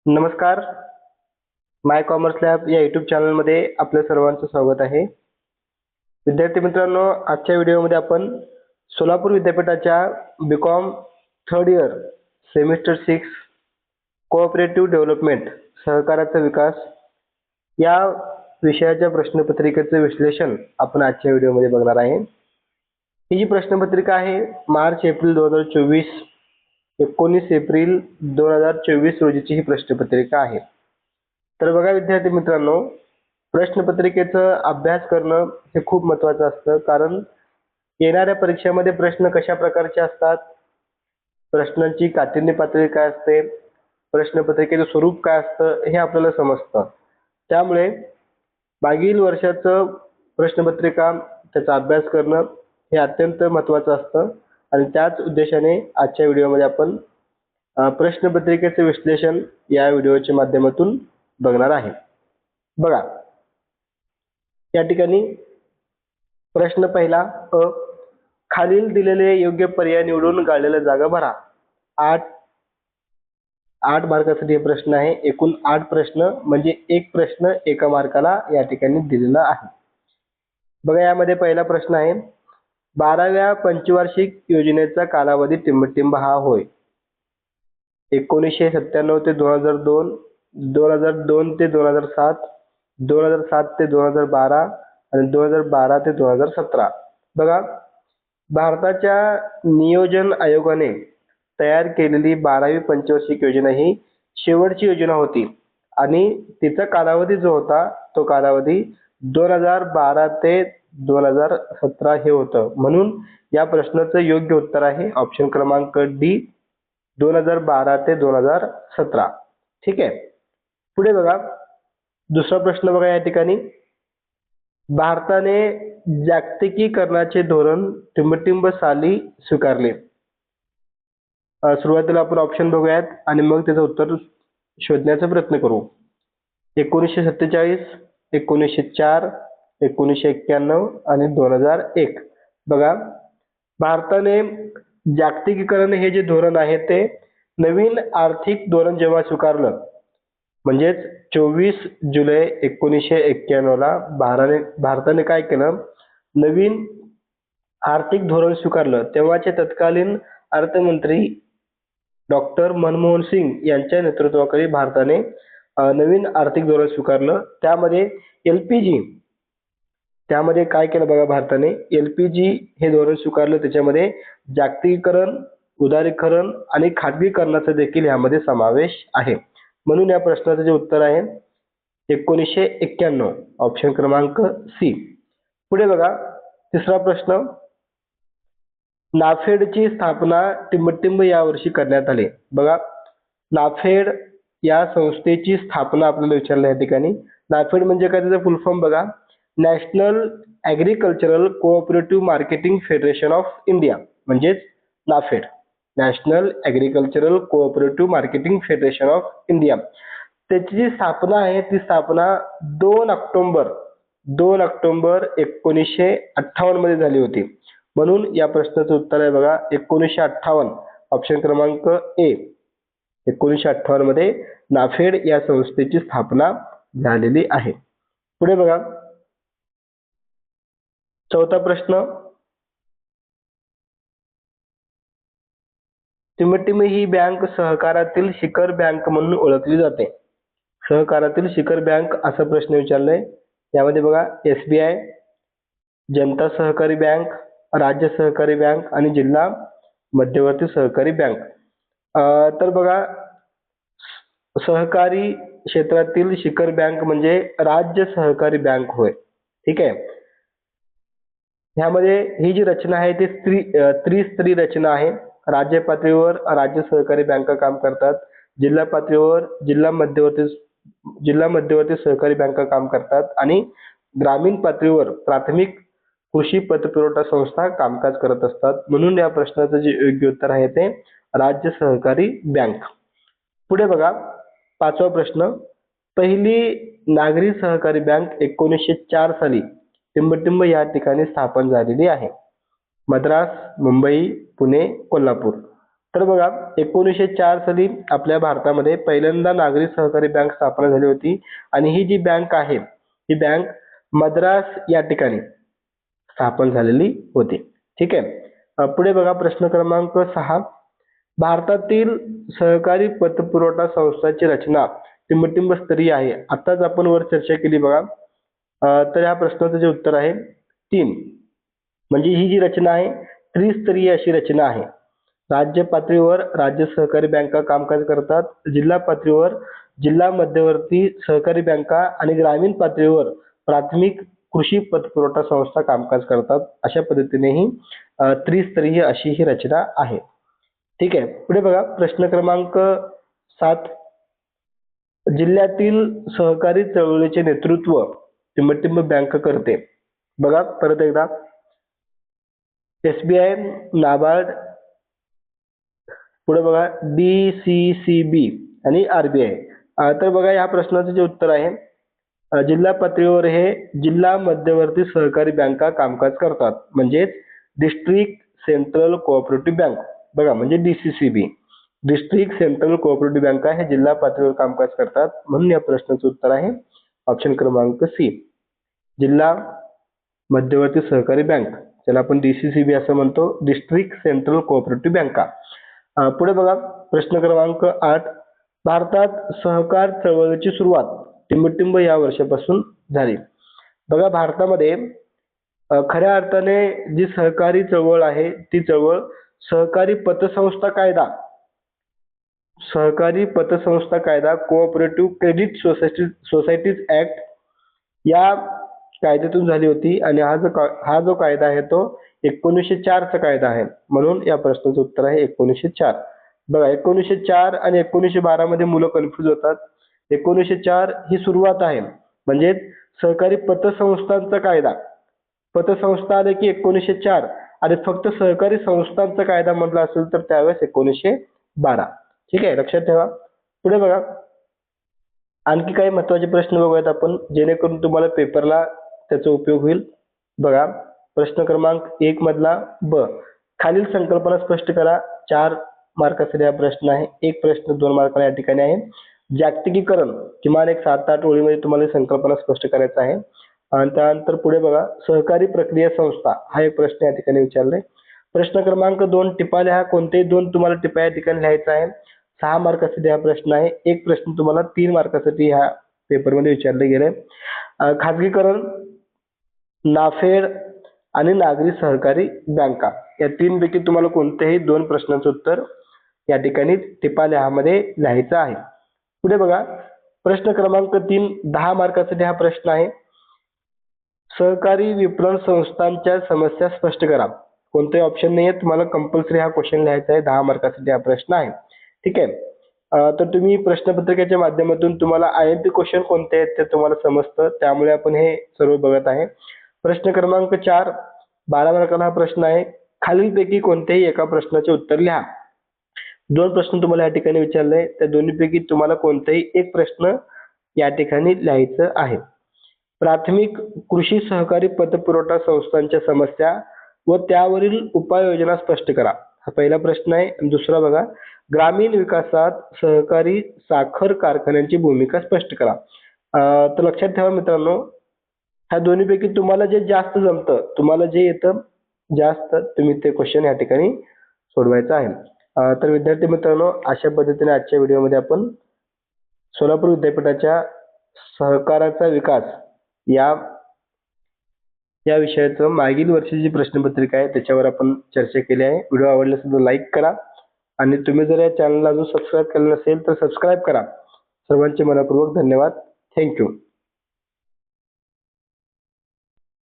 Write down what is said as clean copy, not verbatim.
नमस्कार. माय commerce lab या YouTube चॅनलमध्ये आपल्या सर्वांचं स्वागत आहे. विद्यार्थी मित्रांनो, आजच्या व्हिडिओमध्ये आपण सोलापूर विद्यापीठाच्या BCom third year semester 6 cooperative development सहकाराचा विकास या विषयाच्या प्रश्नपत्रिकेचे विश्लेषण आपण आजच्या व्हिडिओमध्ये बघणार आहे. ही जी प्रश्नपत्रिका आहे मार्च एप्रिल 2024 19 एप्रिल 2024 रोजीची ही प्रश्नपत्रिका आहे. तर बघा विद्यार्थी मित्रांनो, प्रश्नपत्रिकेचा अभ्यास करणं हे खूप महत्त्वाचं असतं, कारण येणाऱ्या परीक्षेमध्ये प्रश्न कशा प्रकारचे असतात, प्रश्नांची काठिण्य पातळी काय असते, प्रश्नपत्रिकेचं स्वरूप काय असतं हे आपल्याला समजतं. त्यामुळे मागील वर्षाचं प्रश्नपत्रिका त्याचा अभ्यास करणं हे अत्यंत महत्त्वाचं असतं आणि त्याच उद्देशाने आजच्या व्हिडिओमध्ये आपण प्रश्नपत्रिकेचे विश्लेषण या व्हिडिओच्या माध्यमातून बघणार आहे. बघा या ठिकाणी प्रश्न पहिला अ, खालील दिलेले योग्य पर्याय निवडून गाळलेल्या जागा भरा. 8 मार्कासाठी हे प्रश्न आहे. एकूण 8 प्रश्न म्हणजे एक प्रश्न एका मार्काला या ठिकाणी दिलेला आहे. बघा यामध्ये पहिला प्रश्न आहे, 12व्या पंचवार्षिक योजनेचा कालावधी टिंबटिंब हा होय. 1997 ते 2002, 2002 ते 2007, 2007 ते 2012 आणि 2012 ते 2017. बघा भारताच्या नियोजन आयोगाने तयार केलेली 12वी पंचवार्षिक योजना ही शेवटची योजना होती आणि तिचा कालावधी जो होता तो कालावधी 2012 ते 2017 हे होतं. म्हणून या प्रश्नाचं योग्य उत्तर आहे ऑप्शन क्रमांक डी, 2012 ते 2017. ठीक आहे. पुढे बघा दुसरा प्रश्न बघा या ठिकाणी, भारताने जागतिकीकरणाचे धोरण टिंबटिंब साली स्वीकारले. सुरुवातीला आपण ऑप्शन बघूयात आणि मग त्याचं उत्तर शोधण्याचा प्रयत्न करू. 1947, 1904, 1991 आणि 2001. बघा भारताने जागतिकीकरण हे जे धोरण आहे ते नवीन आर्थिक धोरण जेव्हा स्वीकारलं, म्हणजेच 24 जुलै 1991 ला भारताने काय केलं, नवीन आर्थिक धोरण स्वीकारलं. तेव्हाचे तत्कालीन अर्थमंत्री डॉक्टर मनमोहन सिंग यांच्या नेतृत्वाखाली भारताने नवीन आर्थिक धोरण स्वीकारलं. त्यामध्ये एलपीजी, त्यामध्ये काय केलं बघा, भारताने एलपीजी हे धोरण स्वीकारलं. त्याच्यामध्ये जागतिकीकरण, उदारीकरण आणि खाजगीकरणाचा देखील यामध्ये समावेश आहे. म्हणून या प्रश्नाचं जे उत्तर आहे 1991, ऑप्शन क्रमांक सी. पुढे बघा तिसरा प्रश्न, नाफेडची स्थापना टिंबटिंब या वर्षी करण्यात आली. बघा नाफेड या संस्थेची स्थापना आपल्याला विचारली या ठिकाणी. नाफेड म्हणजे काय, त्याचा फुल फॉर्म बघा, national agricultural cooperative marketing federation of India, म्हणजेच NAFED, national agricultural cooperative marketing federation of India. त्याची जी स्थापना आहे ती स्थापना 2 ऑक्टोबर 1958 मध्ये झाली होती. म्हणून या प्रश्नाचं उत्तर आहे बघा 1958, ऑप्शन क्रमांक ए. 1958 मध्ये नाफेड या संस्थेची स्थापना झालेली आहे. पुढे बघा चौथा प्रश्न, टिंबटिंब ही बँक सहकारातील शिखर बँक म्हणून ओळखली जाते. सहकारातील शिखर बँक असा प्रश्न विचारलाय. यामध्ये बघा एसबीआय, जनता सहकारी बँक, राज्य सहकारी बँक आणि जिल्हा मध्यवर्ती सहकारी बँक. तर बघा सहकारी क्षेत्रातील शिखर बँक म्हणजे राज्य सहकारी बँक होय. ठीक आहे. ह्यामध्ये ही जी रचना आहे ती त्रिस्तरीय रचना आहे. राज्य पातळीवर राज्य सहकारी बँका काम करतात, जिल्हा पातळीवर जिल्हा मध्यवर्ती सहकारी बँका काम करतात आणि ग्रामीण पातळीवर प्राथमिक कृषी पतपुरवठा संस्था कामकाज करत असतात. म्हणून या प्रश्नाचं जे योग्य उत्तर आहे ते राज्य सहकारी बँक. पुढे बघा पाचवा प्रश्न, पहिली नागरी सहकारी बँक 1904 साली टिंबटिंब या ठिकाणी स्थापन झालेली आहे. मद्रास, मुंबई, पुणे, कोल्हापूर. तर बघा 1904 साली आपल्या भारतामध्ये पहिल्यांदा नागरी सहकारी बँक स्थापना झाली होती आणि ही जी बँक आहे ही बँक मद्रास या ठिकाणी स्थापन झालेली होती. ठीक आहे. पुढे बघा प्रश्न क्रमांक 6. भारतातील सहकारी पतपुरवठा संस्थांची रचना टिंबटिंब स्तरीय आहे. आताच आपण वर चर्चा केली बघा. तर या प्रश्नाचं जे उत्तर आहे 3. म्हणजे ही जी रचना आहे त्रिस्तरीय अशी रचना आहे. राज्य पातळीवर राज्य सहकारी बँका कामकाज करतात, जिल्हा पातळीवर जिल्हा मध्यवर्ती सहकारी बँका आणि ग्रामीण पातळीवर प्राथमिक कृषी पतपुरवठा संस्था कामकाज करतात. अशा पद्धतीने ही त्रिस्तरीय अशी ही रचना आहे. ठीक आहे. पुढे बघा प्रश्न क्रमांक 7. जिल्ह्यातील सहकारी चळवळीचे नेतृत्व टिंबटिंब बँक करते. बघा परत एकदा SBI, नाबार्ड, पुढे बघा DCCB आणि RBI. तर बघा या प्रश्नाचं जे उत्तर आहे जिल्हा पातळीवर हे जिल्हा मध्यवर्ती सहकारी बँका कामकाज करतात, म्हणजेच डिस्ट्रिक्ट सेंट्रल कोऑपरेटिव्ह बँक. बघा म्हणजे DCCB, डिस्ट्रिक्ट सेंट्रल कोऑपरेटिव्ह बँका हे जिल्हा पातळीवर कामकाज करतात, म्हणून या प्रश्नाचं उत्तर आहे ऑप्शन क्रमांक C, जिल्हा मध्यवर्ती सहकारी बँक, ज्याला आपण DCCB असं म्हणतो, डिस्ट्रिक्ट सेंट्रल कोऑपरेटिव्ह बँका. पुढे बघा प्रश्न क्रमांक 8. भारतात सहकार चळवळीची सुरुवात टिंबटिंब या वर्षापासून झाली. बघा भारतामध्ये खऱ्या अर्थाने जी सहकारी चळवळ आहे ती चळवळ सहकारी पतसंस्था कायदा कोऑपरेटिव्ह क्रेडिट सोसायटीज ऍक्ट या कायद्यातून झाली होती आणि हा जो कायदा आहे तो 1904 चा कायदा आहे, म्हणून या प्रश्नाचं उत्तर आहे 1904. बघा 1904 आणि 1912 मध्ये मुलं कन्फ्युज होतात. 1904 ही सुरुवात आहे, म्हणजे सहकारी पतसंस्थांचा कायदा, पतसंस्था आले की 1904 आणि फक्त सहकारी संस्थांचा कायदा म्हटला असेल तर त्यावेळेस 1912. ठीक आहे, लक्षात ठेवा. पुढे बघा आणखी काही महत्वाचे प्रश्न बघूयात आपण, जेणेकरून तुम्हाला पेपरला त्याचा उपयोग होईल. बघा प्रश्न क्रमांक 1 मधला ब, खालील संकल्पना स्पष्ट करा. 4 मार्कासाठी हा प्रश्न आहे. एक प्रश्न 2 मार्काला या ठिकाणी आहे. जागतिकीकरण किमान एक 7-8 ओळीमध्ये तुम्हाला संकल्पना स्पष्ट करायचा आहे. आणि त्यानंतर पुढे बघा सहकारी प्रक्रिया संस्था हा एक प्रश्न या ठिकाणी विचारलाय. प्रश्न क्रमांक 2 टिपा लिहा. कोणतेही 2 तुम्हाला टिपा या ठिकाणी लिहायचा आहे. 6 मार्कासाठी हा प्रश्न आहे. एक प्रश्न तुम्हाला 3 मार्कासाठी ह्या पेपरमध्ये विचारले गेले. खाजगीकरण, नाफेड आणि नागरी सहकारी बँका या 3 पैकी तुम्हाला कोणत्याही 2 प्रश्नांचं उत्तर या ठिकाणी टिपा लिहामध्ये लिहायचं आहे. पुढे बघा प्रश्न क्रमांक 3 10 मार्कासाठी हा प्रश्न आहे. सहकारी विपणन संस्थांच्या समस्या स्पष्ट करा. कोणताही ऑप्शन नाहीये, तुम्हाला कंपल्सरी हा क्वेश्चन लिहायचा आहे. 10 मार्कासाठी हा प्रश्न आहे. ठीक आहे. तर तुम्ही प्रश्नपत्रिकेच्या माध्यमातून तुम्हाला IMP क्वेश्चन कोणते आहेत ते तुम्हाला समजतं, त्यामुळे आपण हे सर्व बघत आहे. प्रश्न क्रमांक 4 12 मार्काला हा प्रश्न आहे. खालीलपैकी कोणत्याही एका प्रश्नाचे उत्तर लिहा. 2 प्रश्न तुम्हाला या ठिकाणी विचारले, त्या दोन्हीपैकी तुम्हाला कोणताही एक प्रश्न या ठिकाणी लिहायचं आहे. प्राथमिक कृषी सहकारी पतपुरवठा संस्थांच्या समस्या व त्यावरील उपाययोजना स्पष्ट करा. हा पहिला प्रश्न आहे. आणि दुसरा बघा ग्रामीण विकासात सहकारी साखर कारखान्यांची भूमिका स्पष्ट करा. तर लक्षात ठेवा मित्रांनो, ह्या दोन्हीपैकी तुम्हाला जे जास्त जमतं, तुम्हाला जे येतं जास्त, तुम्ही ते क्वेश्चन या ठिकाणी सोडवायचं आहे. तर विद्यार्थी मित्रांनो, अशा पद्धतीने आजच्या व्हिडिओमध्ये आपण सोलापूर विद्यापीठाच्या सहकाराचा विकास या विषयाचं मागील वर्षीची प्रश्नपत्रिका आहे त्याच्यावर आपण चर्चा केली आहे. व्हिडिओ आवडल्यास लाईक करा आणि तुम्ही जर या चॅनलला अजून सबस्क्राईब केलं नसेल तर सबस्क्राईब करा. सर्वांचे मनपूर्वक धन्यवाद. थँक्यू.